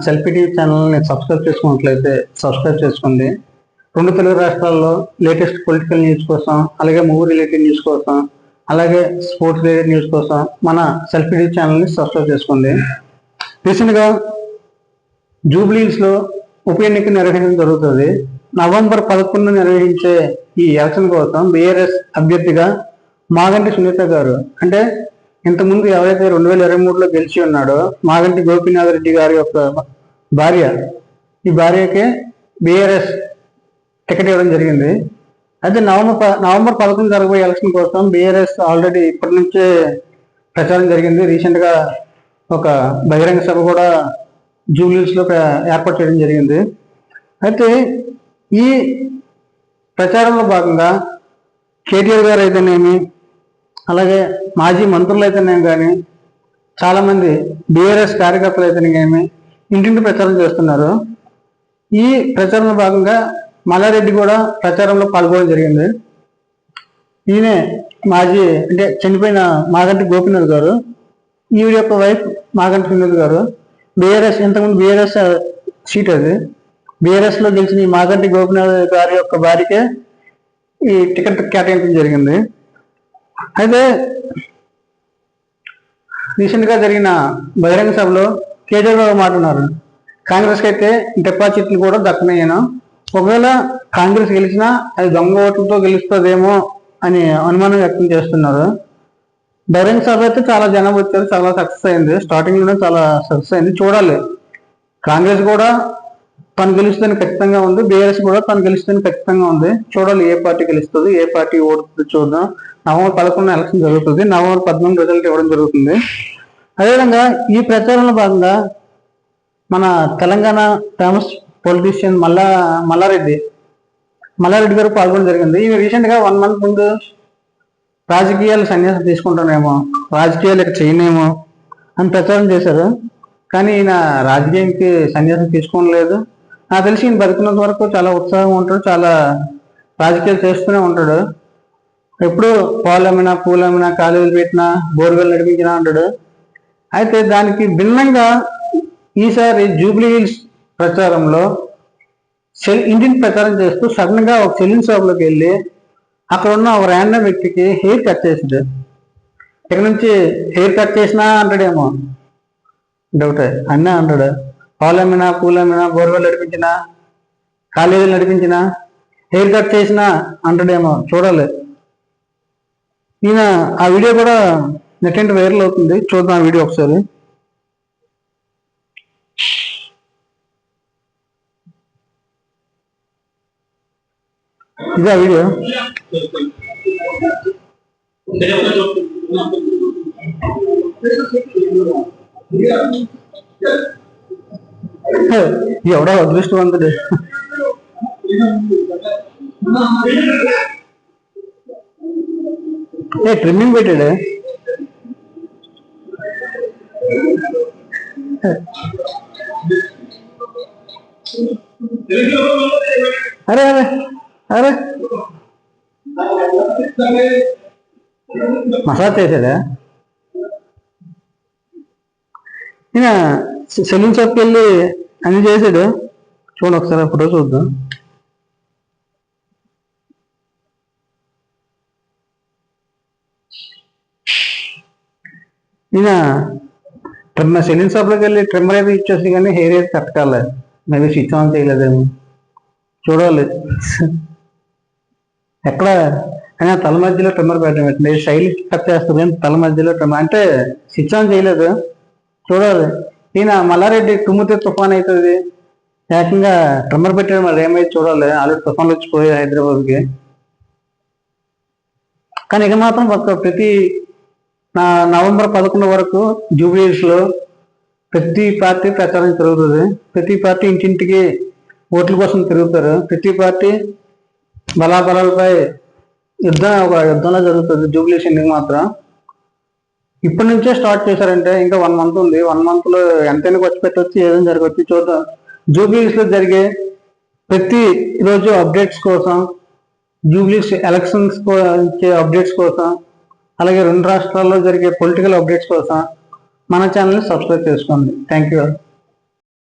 Selfie TV ఛానల్ని subscribe చేసుకున్నట్లయితే subscribe చేసుకోండి. రెండు తెలుగు రాష్ట్రాల్లో లేటెస్ట్ పొలిటికల్ న్యూస్ కోసం, అలాగే మూవీ రిలేటెడ్ న్యూస్ కోసం, అలాగే స్పోర్ట్స్ రిలేటెడ్ న్యూస్ కోసం మన సెల్ఫీ టీవీ ఛానల్ని సబ్స్క్రైబ్ చేసుకోండి. రీసెంట్గా జూబ్లీహిల్స్లో ఉప ఎన్నిక నిర్వహించడం జరుగుతుంది. నవంబర్ 11 నిర్వహించే ఈ ఎలక్షన్ కోసం బీఆర్ఎస్ అభ్యర్థిగా మాగంటి సునీత గారు, అంటే ఇంతకుముందు ఎవరైతే 2023లో గెలిచి ఉన్నాడో మాగంటి గోపీనాథ్ రెడ్డి గారి యొక్క భార్య, ఈ భార్యకే బీఆర్ఎస్ టికెట్ ఇవ్వడం జరిగింది. అయితే నవంబర్ 11 జరగబోయే ఎలక్షన్ కోసం బీఆర్ఎస్ ఆల్రెడీ ఇప్పటి నుంచే ప్రచారం జరిగింది. రీసెంట్గా ఒక బహిరంగ సభ కూడా జూబ్లీహిల్స్లో ఏర్పాటు చేయడం జరిగింది. అయితే ఈ ప్రచారంలో భాగంగా కేటీఆర్ గారు అయితేనేమి, అలాగే మాజీ మంత్రులు అయితేనేమి కానీ, చాలామంది బీఆర్ఎస్ కార్యకర్తలు అయితేనేమి ఇంటింటి ప్రచారం చేస్తున్నారు. ఈ ప్రచారంలో భాగంగా మల్లారెడ్డి కూడా ప్రచారంలో పాల్గొనడం జరిగింది. ఈయనే మాజీ, అంటే చనిపోయిన మాగంటి గోపీనాథ్ గారు, ఈవిడ యొక్క వైఫ్ మాగంటి సునీత గారు. బీఆర్ఎస్ ఇంతకుముందు బీఆర్ఎస్ సీట్ అది, బీఆర్ఎస్లో గెలిచిన ఈ మాగంటి గోపీనాథ్ గారి యొక్క భార్యకే ఈ టికెట్ కేటాయించడం జరిగింది. అయితే రీసెంట్గా జరిగిన బహిరంగ సభలో కేటీఆర్ గారు మాట్లాడుతున్నారు, కాంగ్రెస్కి అయితే డిపాజిట్లు కూడా దక్కనయ్యాను, ఒకవేళ కాంగ్రెస్ గెలిచినా అది దొంగ ఓట్లతో గెలుస్తుందేమో అని అనుమానం వ్యక్తం చేస్తున్నారు. బహిరంగ సభ అయితే చాలా జనం వచ్చారు, చాలా సక్సెస్ అయింది. స్టార్టింగ్లోనే చాలా సక్సెస్ అయింది. చూడాలి, కాంగ్రెస్ కూడా తను గెలుస్తుందని ఖచ్చితంగా ఉంది, బీఆర్ఎస్ కూడా తను గెలుస్తుందని ఖచ్చితంగా ఉంది. చూడాలి ఏ పార్టీ గెలుస్తుంది, ఏ పార్టీ ఓడుతుంది చూద్దాం. నవంబర్ 11 ఎలక్షన్ జరుగుతుంది, నవంబర్ 14 రిజల్ట్ ఇవ్వడం జరుగుతుంది. అదేవిధంగా ఈ ప్రచారంలో భాగంగా మన తెలంగాణ ఫేమస్ పొలిటీషియన్ మల్లారెడ్డి గారు పాల్గొనడం జరిగింది. ఈయన రీసెంట్గా 1 month ముందు రాజకీయాలు సన్యాసం తీసుకుంటానేమో, రాజకీయాలు ఇక చేయనేమో అని ప్రచారం చేశారు. కానీ ఈయన రాజకీయానికి సన్యాసం తీసుకోలేదు. నాకు తెలిసి ఈయన బతుకున్నంత వరకు చాలా ఉత్సాహంగా ఉంటాడు, చాలా రాజకీయాలు చేస్తూనే ఉంటాడు. ఎప్పుడు పాలమ్మినా, పూలమ్మినా, కాలేజీలు పెట్టినా, బోర్వెల్ నడిపించినా ఉంటాడు. అయితే దానికి భిన్నంగా ఈసారి జూబ్లీహిల్స్ ప్రచారంలో ఇంటిని ప్రచారం చేస్తూ సడన్ గా ఒక సెలూన్ షాప్లోకి వెళ్ళి అక్కడ ఉన్న ఒక ర్యాండమ్ వ్యక్తికి హెయిర్ కట్ చేసింది. ఇక్కడ నుంచి హెయిర్ కట్ చేసినా అంటాడేమో, డౌటే అన్నా అంటాడు. పాలమ్మినా, పూలమ్మినా, బోర్వెల్ నడిపించినా, కాలేజీలు నడిపించినా, హెయిర్ కట్ చేసినా అంటాడేమో. చూడాలి. ఈయన ఆ వీడియో కూడా నెట్ వైరల్ అవుతుంది, చూద్దాం ఆ వీడియో ఒకసారి. ఇదే వీడియో. ఎవడో అదృష్టవంతుడు. ట్రిమ్మింగ్ పెట్టాడు. అరే అరే అరే మసాజ్ చేశాడా? ఈయన సెలూన్ షాప్కి వెళ్ళి అన్ని చేశాడు. చూడండి ఒకసారి ఫోటో చూద్దాం. ఈయన ట్రిమ్మర్ సెలూన్ షాప్లోకి వెళ్ళి ట్రిమ్మర్ అయితే ఇచ్చేసి కానీ హెయిర్ అయితే కట్టకాలి. మేబీ స్విచ్ ఆన్ చేయలేదేమో, చూడాలి. ఎక్కడ అయినా తల మధ్యలో ట్రిమ్మర్ పెట్టడం పెట్టండి, స్టైల్ కట్ చేస్తుంది కానీ తల మధ్యలో ట్రిమ్మర్ అంటే స్విచ్ ఆన్ చేయలేదు. చూడాలి. ఈయన మల్లారెడ్డి తుమ్మితే తుఫాన్ అవుతుంది, ఏకంగా ట్రిమ్మర్ పెట్టాడు, మరి ఏమైతే చూడాలి. ఆల్రెడీ తుఫాన్లు వచ్చిపోయాయి హైదరాబాద్కి. కానీ ఇక మాత్రం ప్రతి నవంబర్ 11 వరకు జూబ్లీహిల్స్లో ప్రతి పార్టీ ప్రచారం జరుగుతుంది. ప్రతి పార్టీ ఇంటింటికి ఓట్ల కోసం తిరుగుతారు. ప్రతి పార్టీ బలాబలాలపై ఒక యుద్ధంలో జరుగుతుంది జూబ్లీహిల్స్ ఎన్నిక మాత్రం. ఇప్పటి నుంచే స్టార్ట్ చేశారంటే ఇంకా 1 month ఉంది. 1 monthలో ఎంతైనా ఖర్చు పెట్టవచ్చు, ఏదైనా జరగవచ్చు. చూద్దాం. జూబ్లీహిల్స్లో జరిగే ప్రతి రోజు అప్డేట్స్ కోసం, జూబ్లీహిల్స్ ఎలక్షన్స్ ఇచ్చే అప్డేట్స్ కోసం, అలాగే 2 రాష్ట్రాల్లో జరిగే పొలిటికల్ అప్డేట్స్ కోసం మన ఛానల్ని సబ్స్క్రైబ్ చేసుకోండి. Thank you.